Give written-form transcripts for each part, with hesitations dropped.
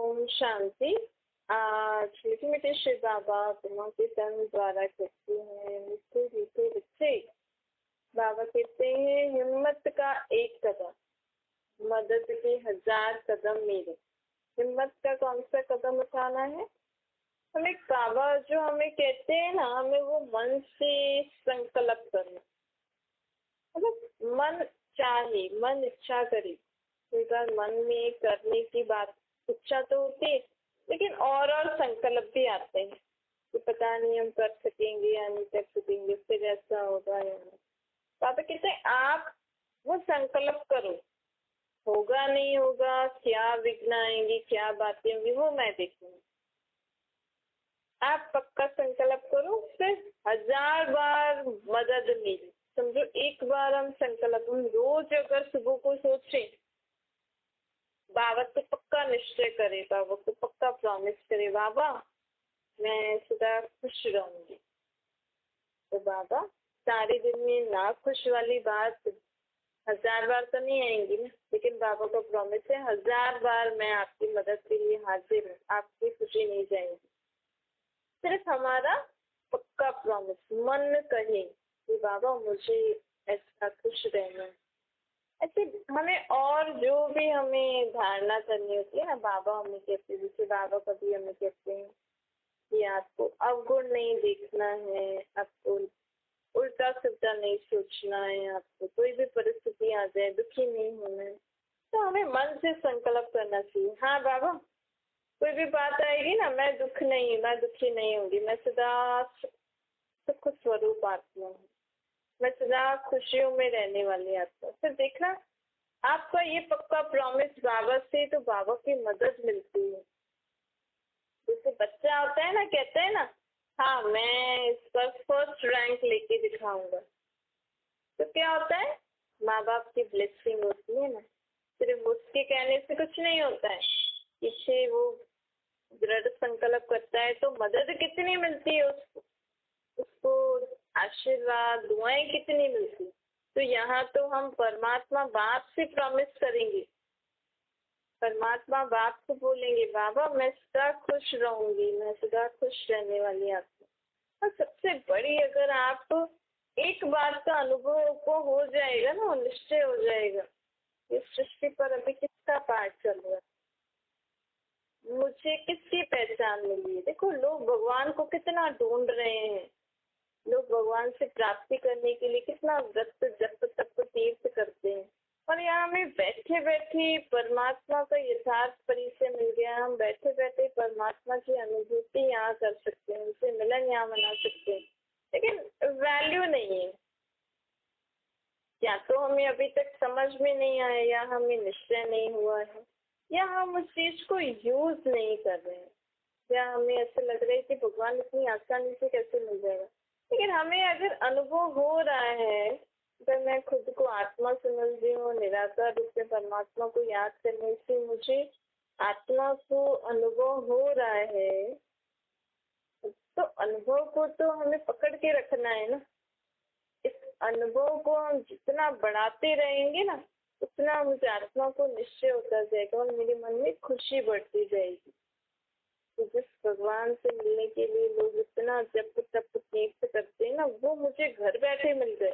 ओम शांति। आज मीठे श्री बाबा ब्रह्मा के तन द्वारा कहते हैं, मीठे मीठे बच्चे। बाबा कहते हैं, हिम्मत का एक कदम, मदद के 1000 कदम मेरे। हिम्मत का कौन सा कदम उठाना है? हमें बाबा जो हमें कहते हैं ना, हमें वो मन से संकल्प करना, मतलब मन चाहे, मन इच्छा करे। कई बार मन में करने की बात इच्छा तो होती है, लेकिन और संकल्प भी आते हैं कि पता नहीं हम कर सकेंगे या नहीं कर सकेंगे, फिर ऐसा होगा या नहीं। पापा कहते हैं आप वो संकल्प करो, होगा नहीं होगा, क्या विघ्न आएंगी, क्या बातें होंगी, वो मैं देखूंगी। आप पक्का संकल्प करो, फिर 1000 बार मदद मिली। समझो एक बार हम संकल्प, हम रोज अगर सुबह को सोचें, बाबा तो पक्का निश्चय करे, बाबा को पक्का प्रॉमिस करे, बाबा मैं सदा खुश रहूंगी। तो बाबा सारे दिन में ना खुश वाली बात 1000 बार तो नहीं आएंगी ना, लेकिन बाबा का प्रॉमिस है 1000 बार मैं आपकी मदद के लिए हाजिर हूँ, आपकी खुशी नहीं जाएगी। सिर्फ हमारा पक्का प्रॉमिस, मन कहे कि बाबा मुझे ऐसा खुश रहना है। ऐसे हमें और जो भी हमें धारणा करनी होती है ना, बाबा हमें कहते हैं, जैसे बाबा कभी हमें कहते हैं कि आपको अवगुण नहीं देखना है, आपको उल्टा सीधा नहीं सोचना है, आपको कोई भी परिस्थिति आ जाए दुखी नहीं होना है। तो हमें मन से संकल्प करना चाहिए, हाँ बाबा कोई भी बात आएगी ना, मैं दुखी नहीं होंगी, मैं सदा सुख स्वरूप आत्मा हूँ, मैं सदा खुशियों में रहने वाली आत्मा। फिर देखना आपका ये पक्का प्रॉमिस बाबा से, तो बाबा की मदद मिलती है। जैसे बच्चा होता है ना, कहते हैं ना, हाँ मैं इस पर फर्स्ट रैंक लेके दिखाऊंगा, तो क्या होता है, माँ बाप की ब्लेसिंग होती है ना। सिर्फ उसके कहने से कुछ नहीं होता है, पीछे वो दृढ़ संकल्प करता है, तो मदद कितनी मिलती है उसको आशीर्वाद दुआएं कितनी मिलती। तो यहाँ तो हम परमात्मा बाप से प्रॉमिस करेंगे, परमात्मा बाप को बोलेंगे, बाबा मैं सदा खुश रहूंगी, मैं सदा खुश रहने वाली आत्मा। और सबसे बड़ी, अगर आप एक बात का अनुभव को हो जाएगा ना, निश्चय हो जाएगा, इस सृष्टि पर अभी किसका पाठ चल रहा है, मुझे किसकी पहचान मिली है। देखो लोग भगवान को कितना ढूंढ रहे हैं, लोग भगवान से प्राप्ति करने के लिए कितना व्रत जप तप तीर्थ करते हैं, और यहाँ हमें बैठे बैठे परमात्मा का यथार्थ परिचय मिल गया। हम बैठे बैठे परमात्मा की अनुभूति यहाँ कर सकते हैं, उनसे मिलन यहाँ मना सकते हैं, लेकिन वैल्यू नहीं है। या तो हमें अभी तक समझ में नहीं आया, या हमें निश्चय नहीं हुआ है, या हम उस चीज को यूज नहीं कर रहे हैं, या हमें ऐसे लग रहा है कि भगवान इतनी आसानी से कैसे मिल जाएगा। लेकिन हमें अगर अनुभव हो रहा है, अगर मैं खुद को आत्मा समझ रही हूँ, निराकार रूप से परमात्मा को याद करने से मुझे आत्मा को अनुभव हो रहा है, तो अनुभव को तो हमें पकड़ के रखना है ना। इस अनुभव को हम जितना बढ़ाते रहेंगे ना, उतना मुझे आत्मा को निश्चय होता जाएगा और मेरे मन में खुशी बढ़ती जाएगी। तो जिस भगवान से मिलने के लिए लोग इतना जप तप तीर्थ करते हैं ना, वो मुझे घर बैठे मिल गए,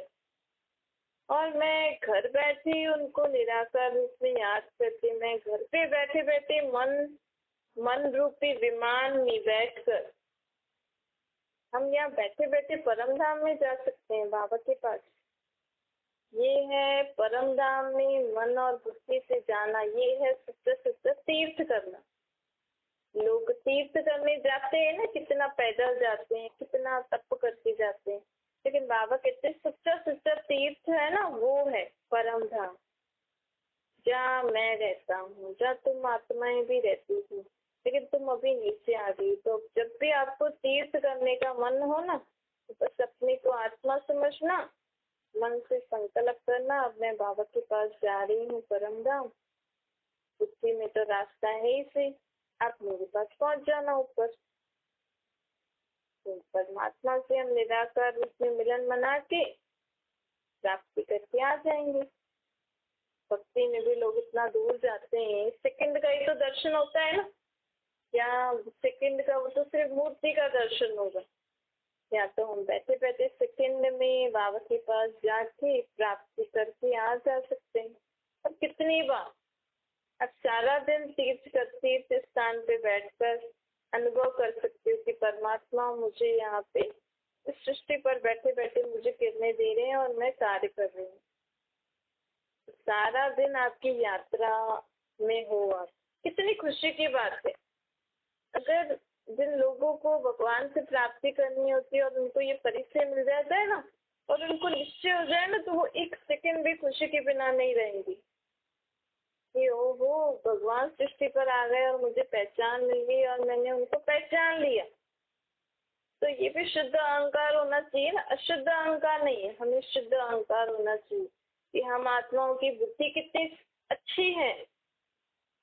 और मैं घर बैठे ही उनको निराकार रूप में याद करके, मैं घर पे बैठे बैठे मन रूपी विमान में बैठकर, हम यहाँ बैठे बैठे परम धाम में जा सकते हैं, बाबा के पास। ये है परम धाम में मन और बुद्धि से जाना, ये है सच्चा तीर्थ करना। लोग तीर्थ करने जाते हैं ना, कितना पैदल जाते हैं, कितना तप करके जाते हैं, लेकिन बाबा कहते हैं सच्चा तीर्थ है ना, वो है परम धाम, जहाँ मैं रहता हूँ, जहाँ तुम आत्माएं भी रहती थी, लेकिन तुम अभी नीचे आ गई। तो जब भी आपको तीर्थ करने का मन हो ना, तो बस अपने को आत्मा समझना, मन से संकल्प करना, अब मैं बाबा के पास जा रही हूँ परम धाम, बुद्धि में तो रास्ता है ही से, आप मेरे पास पहुंच जाना ऊपर। तो परमात्मा से हम निराकार रूप में मिलन मना के प्राप्ति करके आ जाएंगे। भक्ति में भी लोग इतना दूर जाते हैं, सेकंड का ही तो दर्शन होता है ना, या सेकंड का, वो तो सिर्फ मूर्ति का दर्शन होगा। या तो हम बैठे बैठे सेकंड में बाबा के पास जाके प्राप्ति करके आ जा सकते हैं। और कितनी बार अब सारा दिन तीर्थ स्थान पे बैठकर अनुभव कर सकते हो कि परमात्मा मुझे यहाँ पे इस सृष्टि पर बैठे बैठे मुझे किरणें दे रहे हैं और मैं कार्य कर रही हूँ। सारा दिन आपकी यात्रा में हो आप, कितनी खुशी की बात है। अगर जिन लोगों को भगवान से प्राप्ति करनी होती है और उनको ये परिचय मिल जाता है ना, और उनको निश्चय हो जाए ना, तो वो एक सेकंड भी खुशी के बिना नहीं रहेंगी कि ओहो भगवान सृष्टि पर आ गए और मुझे पहचान मिल गई और मैंने उनको पहचान लिया। तो ये भी शुद्ध अहंकार होना चाहिए ना, अशुद्ध अहंकार नहीं है, हमें शुद्ध अहंकार होना चाहिए कि हम आत्माओं की बुद्धि कितनी अच्छी है।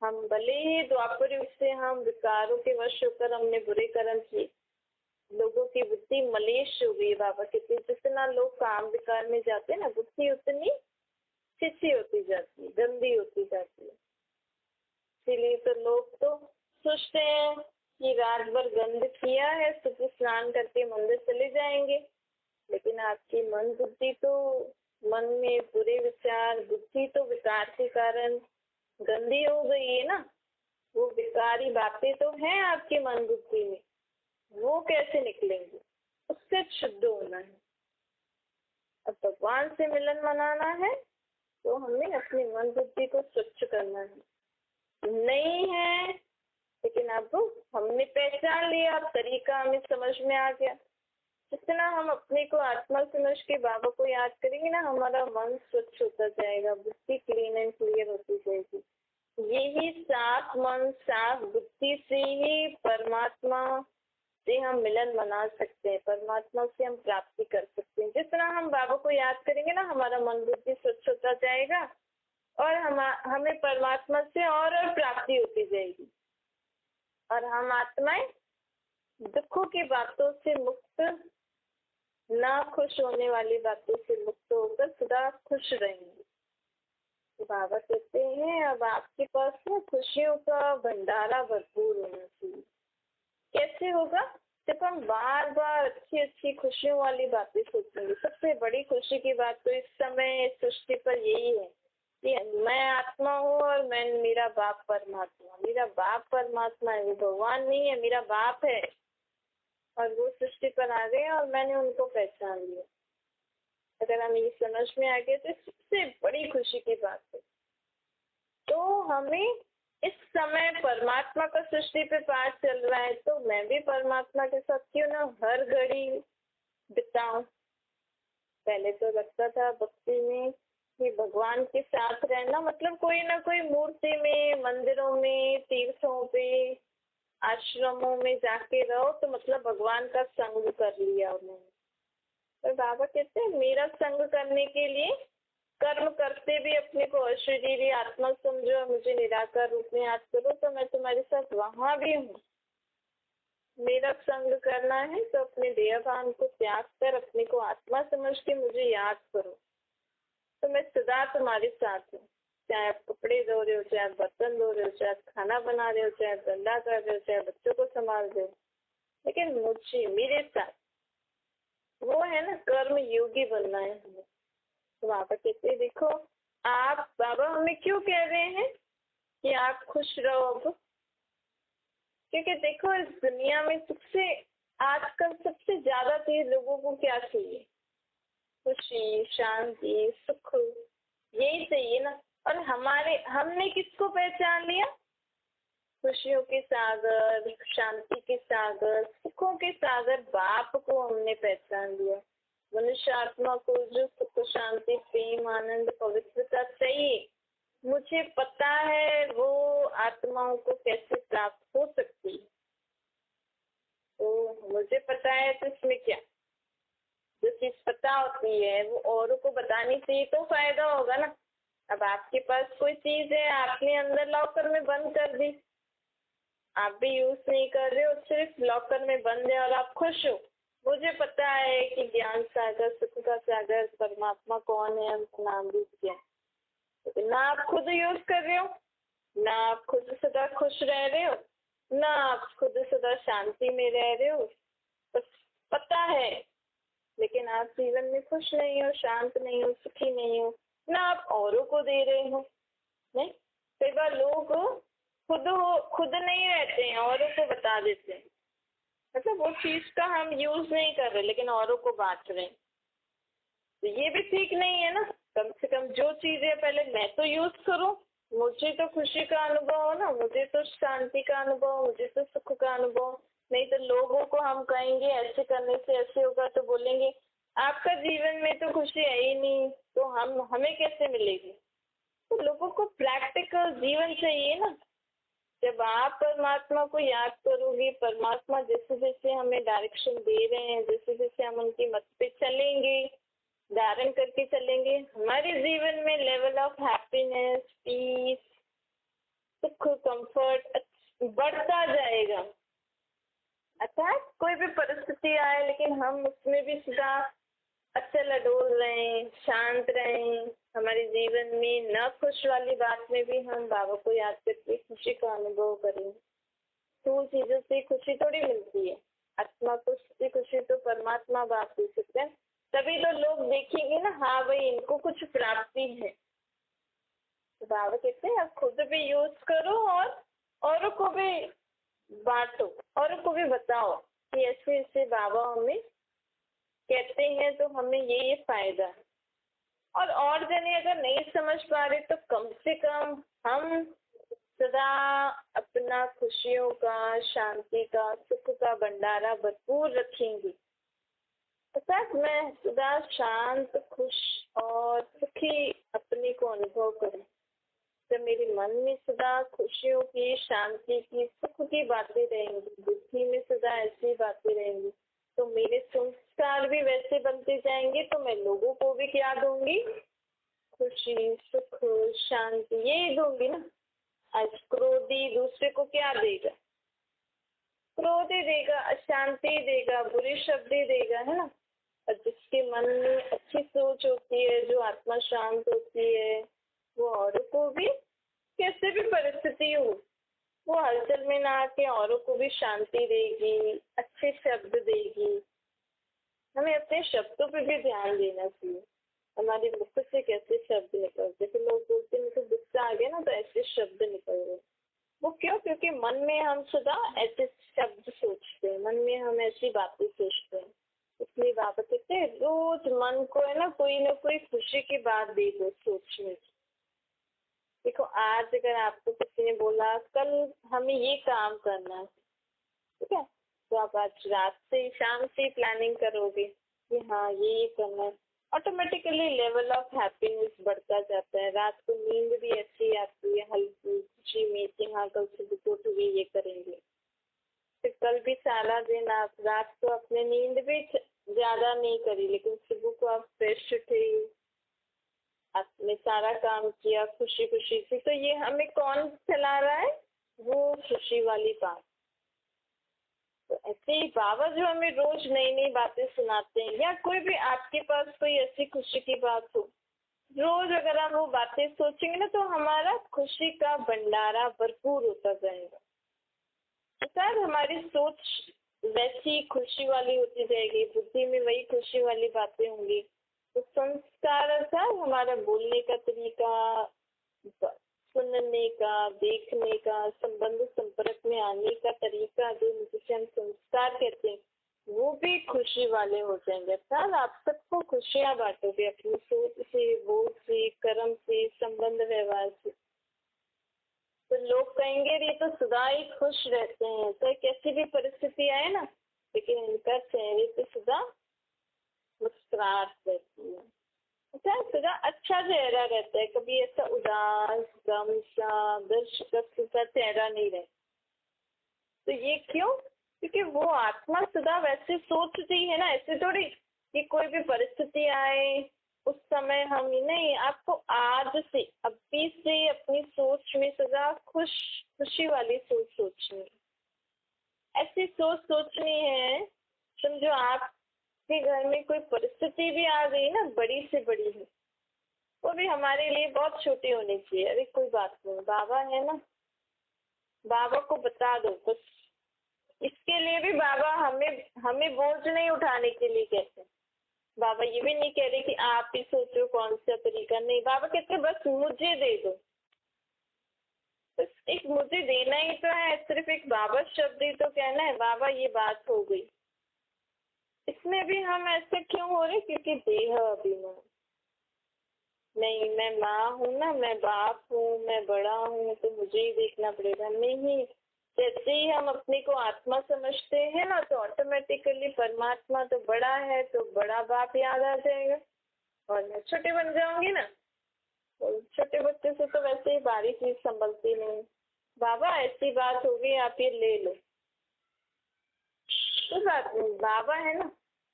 हम भले ही द्वापर युग से हम विकारों के वश होकर हमने बुरे कर्म किए, लोगों की बुद्धि मलेश हो गई। बाबा कहते जितना लोग काम विकार में जाते हैं ना, बुद्धि उतनी छिछी होती जाती है, गंदी होती जाती है। इसीलिए तो लोग तो सोचते हैं कि रात भर गंद किया है, सुबह स्नान करके मंदिर चले जाएंगे। लेकिन आपकी मन बुद्धि तो, मन में बुरे विचार, बुद्धि तो विकार के कारण गंदी हो गई है ना। वो विकारी बातें तो हैं आपके मन बुद्धि में, वो कैसे निकलेंगे? उससे शुद्ध होना है। अब भगवान से मिलन मनाना है तो हमें अपनी मन बुद्धि को स्वच्छ करना है। नहीं है लेकिन अब हमने पहचान लिया, अब तरीका हमें समझ में आ गया। जितना हम अपने को आत्मा समझ के बाबा को याद करेंगे ना, हमारा मन स्वच्छ होता जाएगा, बुद्धि क्लीन एंड क्लियर होती जाएगी। यही साफ मन साफ बुद्धि से ही परमात्मा से हम मिलन मना सकते हैं, परमात्मा से हम प्राप्ति कर सकते हैं। जितना हम बाबा को याद करेंगे ना, हमारा मन बुद्धि स्वच्छ होता जाएगा और हमें परमात्मा से और प्राप्ति होती जाएगी। और हम आत्माएं दुखों की बातों से मुक्त, ना खुश होने वाली बातों से मुक्त होकर सदा खुश रहेंगे। तो बाबा कहते हैं अब आपके पास ना खुशियों का भंडारा भरपूर होना चाहिए। कैसे होगा? जब हम बार बार अच्छी अच्छी खुशियों वाली बातें सोचेंगे। सबसे बड़ी खुशी की बात तो इस समय इस सृष्टि पर यही है कि मैं आत्मा हूँ और मैं, मेरा बाप परमात्मा, मेरा बाप परमात्मा है, वो भगवान नहीं है, मेरा बाप है। और वो सृष्टि पर आ गए और मैंने उनको पहचान लिया। अगर हम ये समझ में आ गए तो सबसे बड़ी खुशी की बात है। तो हमें इस समय परमात्मा का सृष्टि पे पाठ चल रहा है, तो मैं भी परमात्मा के साथ क्यों ना हर घड़ी बिताऊं। पहले तो लगता था भक्ति में कि भगवान के साथ रहना मतलब कोई ना कोई मूर्ति में, मंदिरों में, तीर्थों पे, आश्रमों में जाके रहो तो मतलब भगवान का संग कर लिया उन्होंने। तो बाबा कहते हैं मेरा संग करने के लिए कर्म करते भी अपने को अशरीरी आत्मा समझो, मुझे निराकार रूप में याद करो, तो मैं तुम्हारे साथ वहां भी हूँ। मेरा संग करना है तो अपने देहभान को त्याग कर अपने को आत्मा समझ के मुझे याद करो, तो मैं सदा तुम्हारे साथ हूँ। चाहे आप कपड़े धो रहे हो, चाहे आप बर्तन धो रहे हो, चाहे आप खाना बना रहे हो, चाहे आप धंधा कर रहे हो, चाहे बच्चों को संभाल रहे हो, लेकिन मुझे, मेरे साथ, वो है ना कर्म योगी बनना है हमें। तो बाबा कहते देखो आप, बाबा हमें क्यों कह रहे हैं कि आप खुश रहो अब? क्योंकि देखो इस दुनिया में सबसे, आजकल सबसे ज्यादा चीज लोगों को क्या चाहिए? खुशी, शांति, सुख, यही चाहिए ना। और हमने किसको पहचान लिया? खुशियों के सागर, शांति के सागर, सुखों के सागर बाप को हमने पहचान लिया। मनुष्य आत्मा को जो सुख, शांति, प्रेम, आनंद, पवित्रता चाहिए, मुझे पता है वो आत्माओं को कैसे प्राप्त हो सकती है। तो मुझे पता है तो इसमें क्या, जो चीज पता होती है वो औरों को बतानी चाहिए तो फायदा होगा ना। अब आपके पास कोई चीज है, आपने अंदर लॉकर में बंद कर दी, आप भी यूज नहीं कर रहे हो, सिर्फ लॉकर में बंद है और आप खुश हो। मुझे पता है कि ज्ञान सागर, सुख का सागर परमात्मा कौन है, हम नाम भी क्या, लेकिन ना आप खुद यूज कर रहे हो, ना आप खुद सदा खुश रह रहे हो, ना आप खुद सदा शांति में रह रहे हो, बस पता है, लेकिन आप जीवन में खुश नहीं हो, शांत नहीं हो, सुखी नहीं हो, ना आप औरों को दे रहे हो। नहीं, कई बार लोग खुद नहीं रहते हैं, औरों को बता देते हैं, मतलब वो चीज का हम यूज नहीं कर रहे लेकिन औरों को बांट रहे हैं। तो ये भी ठीक नहीं है ना। कम से कम जो चीज है पहले मैं तो यूज करूं, मुझे तो खुशी का अनुभव हो ना, मुझे तो शांति का अनुभव, मुझे तो सुख का अनुभव। नहीं तो लोगों को हम कहेंगे ऐसे करने से ऐसे होगा, तो बोलेंगे आपका जीवन में तो खुशी है ही नहीं, तो हमें कैसे मिलेगी। तो लोगों को प्रैक्टिकल जीवन चाहिए ना। जब आप परमात्मा को याद करोगे, परमात्मा जैसे जैसे हमें डायरेक्शन दे रहे हैं, जैसे जैसे हम उनकी मत पे चलेंगे, धारण करके चलेंगे, हमारे जीवन में लेवल ऑफ हैप्पीनेस, पीस, सुख, कंफर्ट बढ़ता जाएगा। अर्थात कोई भी परिस्थिति आए लेकिन हम उसमें भी सदा अचल अडोल रहें, शांत रहें। हमारे जीवन में न खुश वाली बात में भी हम बाबा को याद करके खुशी का अनुभव करें। स्थूल चीजों से खुशी थोड़ी मिलती है, आत्मा को खुशी तो परमात्मा बाप दे सकते हैं। तभी तो लोग देखेंगे ना, हाँ भाई इनको कुछ प्राप्ति है। तो बाबा कहते हैं आप खुद भी यूज करो और औरों को भी बांटो, औरों को भी बताओ कि ऐसे ऐसे बाबा हमें कहते हैं तो हमें ये फायदा है। और जने अगर नहीं समझ पा रहे तो कम से कम हम सदा अपना खुशियों का, शांति का, सुख का भंडारा भरपूर रखेंगे। अर्थात मैं सदा शांत, खुश और सुखी अपने को अनुभव करूं। जब मेरे मन में सदा खुशियों की, शांति की, सुख की बातें रहेंगी, बुद्धि में सदा ऐसी बातें रहेंगी, तो मेरे संस्कार भी वैसे बनते जाएंगे। तो मैं लोगों को भी क्या दूंगी, खुशी, सुख, शांति, ये दूंगी ना। आज क्रोधी दूसरे को क्या देगा, क्रोध ही देगा, अशांति देगा, बुरे शब्द ही देगा, है ना। और जिसके मन में अच्छी सोच होती है, जो आत्मा शांत होती है, वो औरों को भी कैसे भी परिस्थिति हो, वो हलचल में ना आके औरों को भी शांति देगी, अच्छे शब्द देगी। हमें अपने शब्दों पे भी ध्यान देना चाहिए, हमारे मुख से कैसे शब्द निकलते। जैसे लोग बोलते हैं मुझे गुस्सा आ गया ना, तो ऐसे शब्द निकल रहे। वो क्यों? क्योंकि मन में हम सदा ऐसे शब्द सोचते हैं, मन में हम ऐसी बातें सोचते हैं। इसलिए बाबा कहते हैं रोज मन को है ना कोई खुशी की बात दे दो सोचने की। देखो आज अगर आपको किसी ने बोला कल हमें ये काम करना है, ठीक है, तो आप आज रात से शाम से प्लानिंग करोगे कि हाँ ये करना है। ऑटोमेटिकली लेवल ऑफ हैप्पीनेस बढ़ता जाता है। रात को नींद भी अच्छी आती है, हल्की खुशी में कि हाँ कल सुबह को उठोगे ये करेंगे। फिर कल भी सारा दिन आप रात को अपने नींद भी ज्यादा नहीं करी, लेकिन सुबह को आप फ्रेश उठे, आपने सारा काम किया खुशी खुशी से। तो ये हमें कौन चला रहा है? वो खुशी वाली बात। तो ऐसे ही बाबा जो हमें रोज नई नई बातें सुनाते हैं, या कोई भी आपके पास कोई ऐसी खुशी की बात हो, रोज अगर हम वो बातें सोचेंगे ना, तो हमारा खुशी का भंडारा भरपूर होता जाएगा। तो शायद हमारी सोच वैसी खुशी वाली होती जाएगी, बुद्धि में वही खुशी वाली बातें होंगी। तो संस्कार अर्थात हमारा बोलने का तरीका, सुनने का, देखने का, संबंध संपर्क में आने का तरीका, जो जिसे हम संस्कार कहते हैं, वो भी खुशी वाले हो जाएंगे। अर्थात आप सबको खुशियाँ बांटोगे अपनी सोच से, बोल से, कर्म से, संबंध व्यवहार से। तो लोग कहेंगे ये तो सदा ही खुश रहते हैं, चाहे कैसी भी परिस्थिति आए ना, लेकिन इनका चेहरे पे सदा मुस्कुराहट रहती है। अच्छा, सदा अच्छा चेहरा रहता है, कभी ऐसा उदास, गम सा, दर्शक सा चेहरा नहीं रहता। तो ये क्यों? क्योंकि वो आत्मा सदा वैसे सोचती है ना, ऐसे थोड़ी कि कोई भी परिस्थिति आए उस समय हम नहीं, आपको आज से, अभी से अपनी सोच में सदा खुशी वाली सोच सोचनी है। ऐसी सोच सोचनी है, समझो आपके घर में कोई परिस्थिति भी आ गई ना, बड़ी से बड़ी है, वो भी हमारे लिए बहुत छोटी होनी चाहिए। अरे कोई बात नहीं, बाबा है ना, बाबा को बता दो बस। इसके लिए भी बाबा हमें हमें बोझ नहीं उठाने के लिए कहते हैं। बाबा ये भी नहीं कह रहे कि आप ही सोचो कौन सा तरीका, नहीं, बाबा कहते बस मुझे दे दो। बस एक मुझे देना ही तो है, सिर्फ एक बाबा शब्द ही तो कहना है, बाबा ये बात हो गई। इसमें भी हम ऐसे क्यों हो रहे? क्योंकि देह अभिमान। नहीं, मैं माँ हूँ ना, मैं बाप हूँ, मैं बड़ा हूँ, तो मुझे ही देखना पड़ेगा। नहीं, जैसे ही हम अपने को आत्मा समझते हैं ना, तो ऑटोमेटिकली परमात्मा तो बड़ा है, तो बड़ा बाप याद आ जाएगा और मैं छोटे बन जाऊंगी ना। तो छोटे बच्चे से तो वैसे ही बारी चीज संभलती नहीं। बाबा ऐसी बात होगी, आप ये ले लो, तो बात नहीं, बाबा है ना।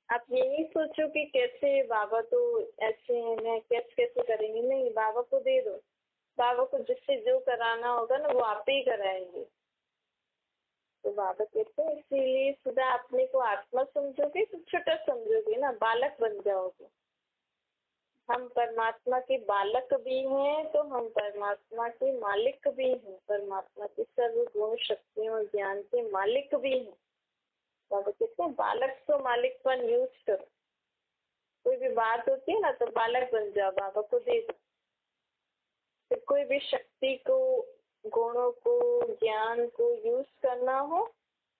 आप ये नहीं सोचो कि कैसे बाबा तो ऐसे हैं, कैसे कैसे करेंगे, नहीं, बाबा को दे दो। बाबा को जिससे जो कराना होगा ना, वो आप ही कराएंगे। तो बाबा कहते हैं इसीलिए सदा अपने को आत्मा समझोगे तो छोटा समझोगे ना, बालक बन जाओगे। हम परमात्मा के बालक भी हैं, तो हम परमात्मा के मालिक भी हैं, परमात्मा के सर्व गुण शक्तियों और ज्ञान के मालिक भी हैं। बाबा कहते हैं बालक तो मालिकपन यूज करो। कोई भी बात होती है ना, तो बालक बन जाओ, बाबा को दे दो। फिर कोई भी शक्ति को, गुणों को, ज्ञान को यूज करना हो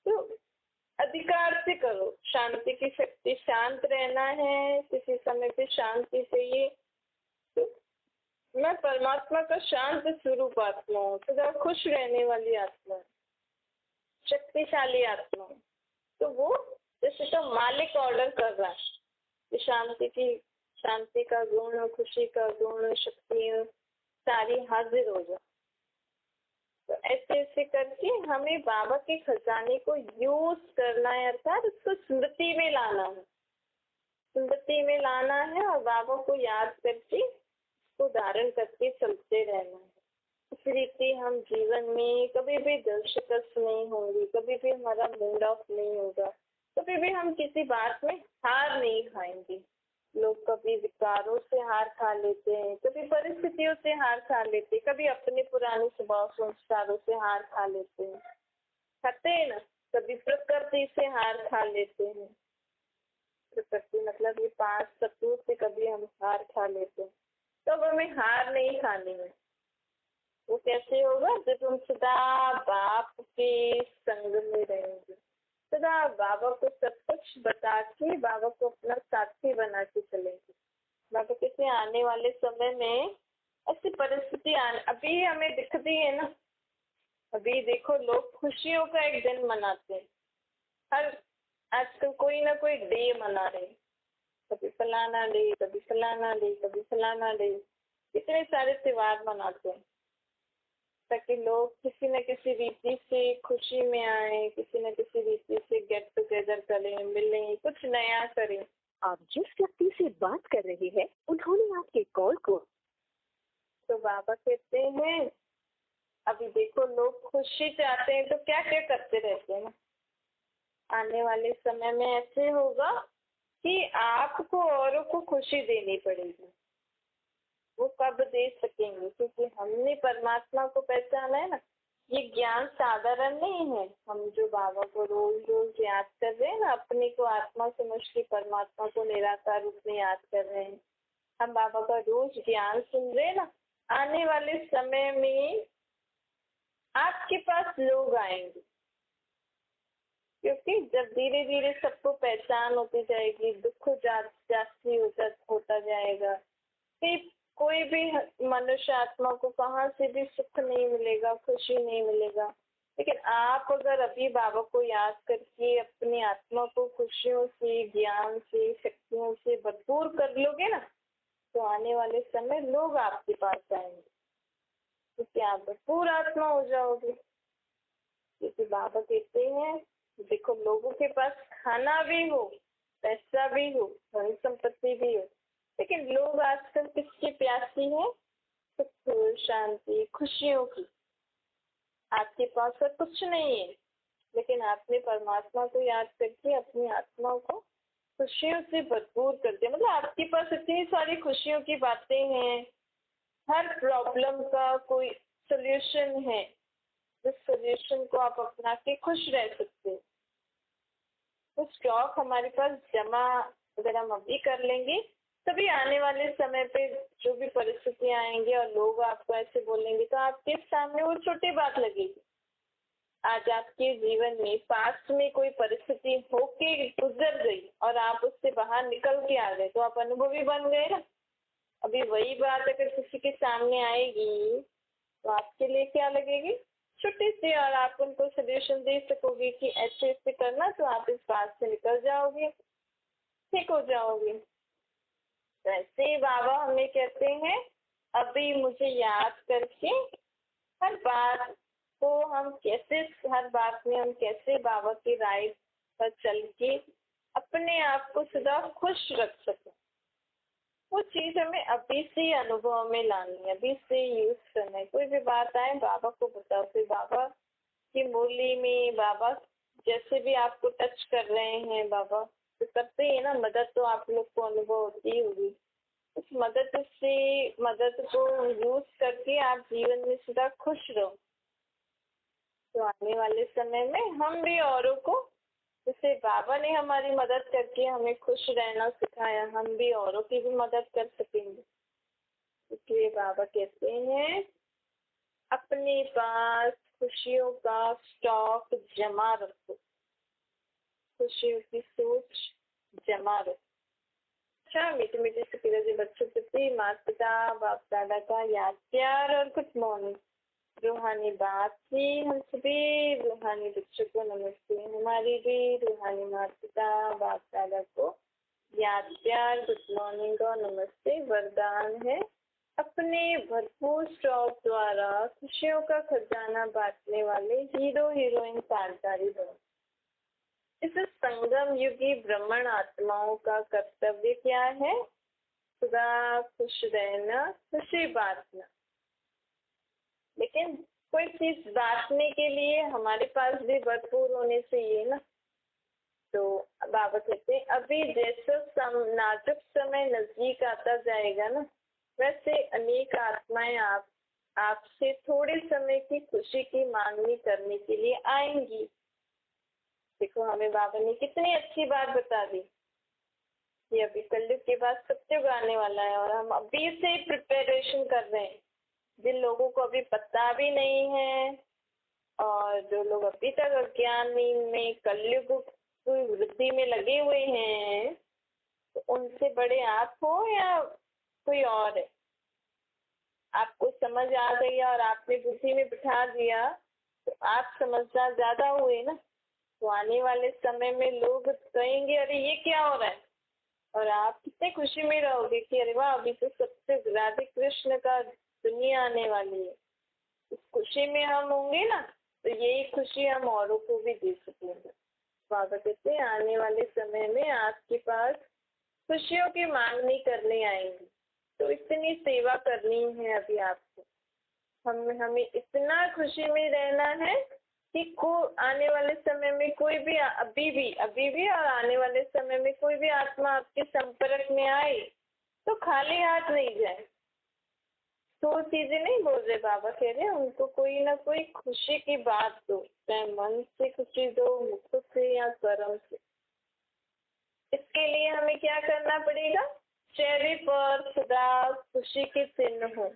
तो अधिकार से करो। शांति की शक्ति, शांत रहना है, किसी समय पे शांति चाहिए, तो मैं परमात्मा का शांत स्वरूप आत्मा हूँ, सदा खुश रहने वाली आत्मा, शक्तिशाली आत्मा। तो वो जैसे तो मालिक ऑर्डर कर रहा है कि शांति का गुण, खुशी का गुण, शक्ति सारी हाजिर हो जाए। तो ऐसे ऐसे करके हमें बाबा के खजाने को यूज करना है, अर्थात उसको स्मृति में लाना है, स्मृति में लाना है और बाबा को याद करके उसको धारण करके चलते रहना है। इस रीति हम जीवन में कभी भी दिल शिकस्त नहीं होंगे, कभी भी हमारा मूड ऑफ नहीं होगा, कभी भी हम किसी बात में हार नहीं खाएंगे। लोग कभी विकारों से हार खा लेते हैं, कभी परिस्थितियों से हार खा लेते हैं, कभी अपने पुराने स्वभाव संस्कारों से हार खा लेते हैं, खाते हैं ना, कभी प्रकृति से हार खा लेते हैं। प्रकृति मतलब ये 5 तत्वों से कभी हम हार खा लेते हैं। तो अब हमें हार नहीं खानी है। वो कैसे होगा? जब हम सदा बाप के संग में रहेंगे, सदा बाबा को सब कुछ बता के बाबा को अपना साथी बना के चलेंगे। बाबा कहते हैं आने वाले समय में ऐसी परिस्थिति अभी हमें दिखती है ना। अभी देखो, लोग खुशियों का एक दिन मनाते हैं, हर आजकल कोई ना कोई डे मना रहे, कभी फलाना डे, कभी फलाना डे, कभी फलाना डे, इतने सारे त्योहार मनाते हैं ताकि लोग किसी न किसी रीति से खुशी में आए, किसी न किसी रीति से गेट टुगेदर करें, मिलें, कुछ नया करें। आप जिस व्यक्ति से बात कर रहे हैं उन्होंने आपके कॉल को। तो बाबा कहते हैं अभी देखो, लोग खुशी चाहते हैं तो क्या क्या करते रहते हैं ना। आने वाले समय में ऐसे होगा कि आपको औरों को खुशी देनी पड़ेगी। वो कब दे सकेंगे? क्योंकि हमने परमात्मा को पहचाना है ना। ये ज्ञान साधारण नहीं है। हम जो बाबा को रोज रोज याद कर रहे हैं ना, अपने को आत्मा समझ के परमात्मा को निराकार रूप में याद कर रहे हैं, हम बाबा का रोज ज्ञान सुन रहे हैं ना। आने वाले समय में आपके पास लोग आएंगे, क्योंकि जब धीरे धीरे सबको पहचान होती जाएगी, दुख जास्ती होता जाएगा, फिर कोई भी मनुष्य आत्मा को कहाँ से भी सुख नहीं मिलेगा, खुशी नहीं मिलेगा। लेकिन आप अगर अभी बाबा को याद करके अपनी आत्मा को खुशियों से, ज्ञान से, शक्तियों से भरपूर कर लोगे ना, तो आने वाले समय लोग आपके पास आएंगे, क्योंकि आप भरपूर आत्मा हो जाओगे। क्योंकि बाबा कहते हैं देखो, लोगों के पास खाना भी हो, पैसा भी हो, धन संपत्ति भी हो, लेकिन लोग आजकल किसकी प्यासी है? सुख, शांति, खुशियों की। आपके पास तो कुछ नहीं है, लेकिन आपने परमात्मा को याद करके अपनी आत्मा को खुशियों से भरपूर कर दिया। मतलब आपके पास इतनी सारी खुशियों की बातें हैं, हर प्रॉब्लम का कोई सोल्यूशन है। जिस सोल्यूशन को आप अपना के खुश रह सकते हैं। तो स्टॉक हमारे पास जमा अगर हम अभी कर लेंगे, तभी आने वाले समय पे जो भी परिस्थितियां आएंगी और लोग आपको ऐसे बोलेंगे तो आपके सामने वो छोटी बात लगेगी। आज आपके जीवन में पास्ट में कोई परिस्थिति होके गुजर गई और आप उससे बाहर निकल के आ गए, तो आप अनुभवी बन गए ना। अभी वही बात अगर किसी के सामने आएगी तो आपके लिए क्या लगेगी, छोटी सी, और आप उनको सोल्यूशन दे सकोगे कि ऐसे ऐसे करना तो आप इस बात से निकल जाओगे, ठीक हो जाओगे। तो ऐसे ही बाबा हमें कहते हैं, अभी मुझे याद करके हर बात को हम कैसे, हर बात में हम कैसे बाबा की राय पर चल के अपने आप को सदा खुश रख सकें, वो चीज हमें अभी से अनुभव में लानी है, अभी से यूज करना है। कोई भी बात आए बाबा को बताओ, फिर बाबा की मुरली में बाबा जैसे भी आपको टच कर रहे हैं, बाबा तो करते ही ना, मदद तो आप लोग को अनुभव होती ही होगी। उस मदद को यूज करके आप जीवन में सदा खुश रहो। तो आने वाले समय में हम भी औरों को, जैसे बाबा ने हमारी मदद करके हमें खुश रहना सिखाया, हम भी औरों की भी मदद कर सकेंगे। इसलिए बाबा कहते हैं, अपने पास खुशियों का स्टॉक जमा रखो, खुशियों की सोच जमा रखो। अच्छा, मीठे मीठे से पिताजी बच्चों प्रति माता पिता बाप दादा का याद प्यार और गुड मॉर्निंग। रूहानी बात थी, हम सभी रूहानी बच्चों को नमस्ते। हमारी भी रूहानी माता पिता बाप दादा को याद प्यार गुड मॉर्निंग और नमस्ते। वरदान है, अपने भरपूर स्टॉक द्वारा खुशियों का खजाना बांटने वाले हीरो हीरोइन पाठधारी बनो। इस संगम युगी ब्राह्मण आत्माओं का कर्तव्य क्या है? सदा खुश रहना, खुशी बांटना। लेकिन कोई चीज बांटने के लिए हमारे पास भी भरपूर होने चाहिए ना। तो बाबा कहते हैं, अभी जैसा नाजुक समय नजदीक आता जाएगा ना, वैसे अनेक आत्माएं आपसे थोड़े समय की खुशी की मांगनी करने के लिए आएंगी। देखो, हमें बाबा ने कितनी अच्छी बात बता दी कि अभी कलयुग के बाद सत्युग आने वाला है और हम अभी से ही प्रिपरेशन कर रहे हैं। जिन लोगों को अभी पता भी नहीं है और जो लोग अभी तक अज्ञान में कलयुग की वृद्धि में लगे हुए हैं, तो उनसे बड़े आप हो या कोई और है? आपको समझ आ गई और आपने बुद्धि में बिठा दिया तो आप समझदार ज्यादा हुए ना। तो आने वाले समय में लोग कहेंगे, अरे ये क्या हो रहा है, और आप कितने खुशी में रहोगे कि अरे वाह, अभी तो सबसे राधे कृष्ण का दुनिया आने वाली है। इस खुशी में हम होंगे ना, तो यही खुशी हम औरों को भी दे सकेंगे। बाबा कहते हैं, आने वाले समय में आपके पास खुशियों की मांग नहीं करने आएंगी, तो इतनी सेवा करनी है अभी आपको। हमें इतना खुशी में रहना है कि आने वाले समय में कोई भी अभी भी और आने वाले समय में कोई भी आत्मा आपके संपर्क में आए तो खाली हाथ नहीं जाए। तो चीजें नहीं बोल रहे बाबा, कह रहे उनको कोई ना कोई खुशी की बात दो, चाहे मन से खुशी दो, मुख से या कर्म से। इसके लिए हमें क्या करना पड़ेगा? चेहरे पर सदा खुशी के चिन्ह हो,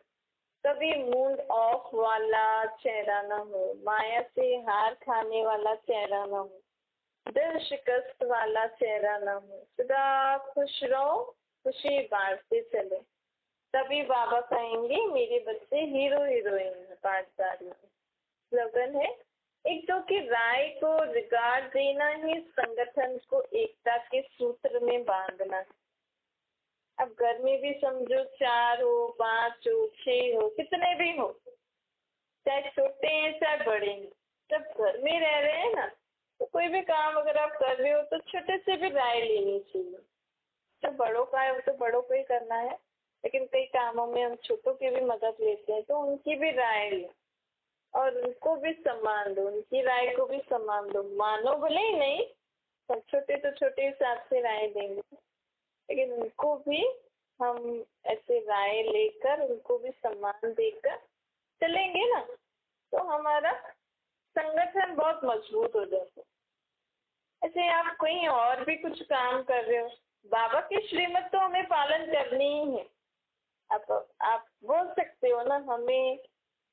कभी मूड ऑफ वाला चेहरा ना हो, माया से हार खाने वाला चेहरा ना हो, दिल शिकस्त वाला चेहरा ना हो। सदा खुश रहो, खुशी बांटते चले, तभी बाबा कहेंगे मेरे बच्चे हीरो हीरोइन पाठधारी। स्लोगन है, एक दो की राय को रिगार्ड देना ही संगठन को एकता के सूत्र में बांधना है। अब घर में भी समझो 4 हो, 5 हो, 6 हो, कितने भी हो, चाहे छोटे हैं चाहे बड़े हैं, जब घर में रह रहे हैं ना, तो कोई भी काम अगर आप कर रहे हो तो छोटे से भी राय लेनी चाहिए। जो बड़ों का है वो तो बड़ों को ही करना है, लेकिन कई कामों में हम छोटों की भी मदद लेते हैं, तो उनकी भी राय लो और उनको भी सम्मान दो, उनकी राय को भी सम्मान दो। मानो भले ही नहीं, सब छोटे तो छोटे हिसाब से राय देंगे, लेकिन उनको भी हम ऐसे राय लेकर उनको भी सम्मान देकर चलेंगे ना, तो हमारा संगठन बहुत मजबूत हो जाता है। ऐसे आप कहीं और भी कुछ काम कर रहे हो, बाबा की श्रीमत तो हमें पालन करनी ही है। आप बोल सकते हो ना हमें,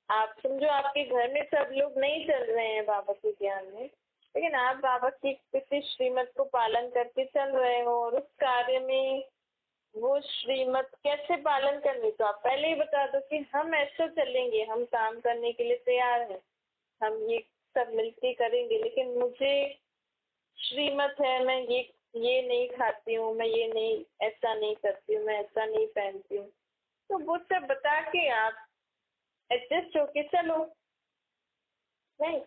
आप समझो आपके घर में सब लोग नहीं चल रहे हैं बाबा के ज्ञान में, लेकिन आप बाबा की किसी श्रीमत को पालन करके चल रहे हो और उस कार्य में वो श्रीमत कैसे पालन करनी, तो आप पहले ही बता दो कि हम ऐसे चलेंगे, हम काम करने के लिए तैयार हैं, हम ये सब मिलके करेंगे, लेकिन मुझे श्रीमत है, मैं ये नहीं खाती हूँ, मैं ये नहीं, ऐसा नहीं करती हूँ, मैं ऐसा नहीं पहनती हूँ, तो वो सब बता के आप एडजस्ट होके चलो। नहीं,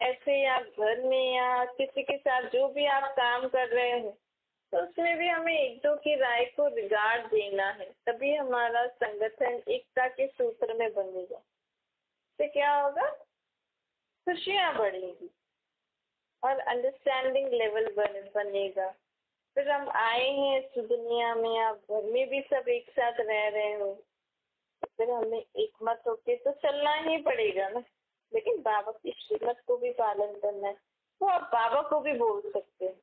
ऐसे ही आप घर में या किसी के साथ जो भी आप काम कर रहे हो, तो उसमें भी हमें एक दो की राय को रिगार्ड देना है, तभी हमारा संगठन एकता के सूत्र में बनेगा। तो क्या होगा, खुशियाँ बढ़ेगी और अंडरस्टैंडिंग लेवल बनेगा। फिर हम आए हैं इस दुनिया में, आप घर में भी सब एक साथ रह रहे हो, तो फिर हमें एकमत होके तो चलना ही पड़ेगा ना। लेकिन बाबा की श्रीमत को भी पालन करना है, तो आप बाबा को भी बोल सकते हैं,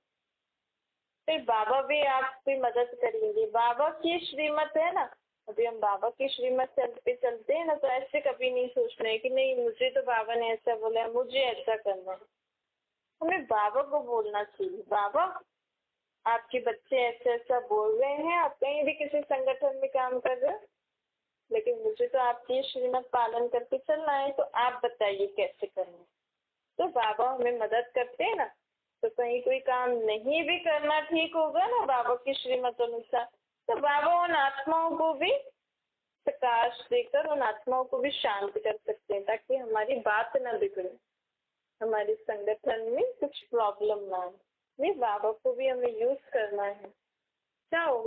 फिर बाबा भी आपकी मदद करेंगे। बाबा की श्रीमत है ना, अभी हम बाबा की श्रीमत पे चलते हैं ना, तो ऐसे कभी नहीं सोचना है कि नहीं मुझे तो बाबा ने ऐसा बोला है, मुझे ऐसा करना है। हमें बाबा को बोलना चाहिए, बाबा आपके बच्चे ऐसा ऐसा बोल रहे हैं, आप कहीं भी किसी संगठन में काम कर रहे हो, लेकिन मुझे तो आपकी श्रीमत पालन करके चलना है, तो आप बताइए कैसे करना है। तो बाबा हमें मदद करते हैं ना, तो कहीं कोई काम नहीं भी करना ठीक होगा ना बाबा की श्रीमत अनुसार, तो बाबा उन आत्माओं को भी प्रकाश देकर उन आत्माओं को भी शांत कर सकते हैं, ताकि हमारी बात ना बिगड़े, हमारे संगठन में कुछ प्रॉब्लम ना आए। ये बाबा को भी हमें यूज करना है।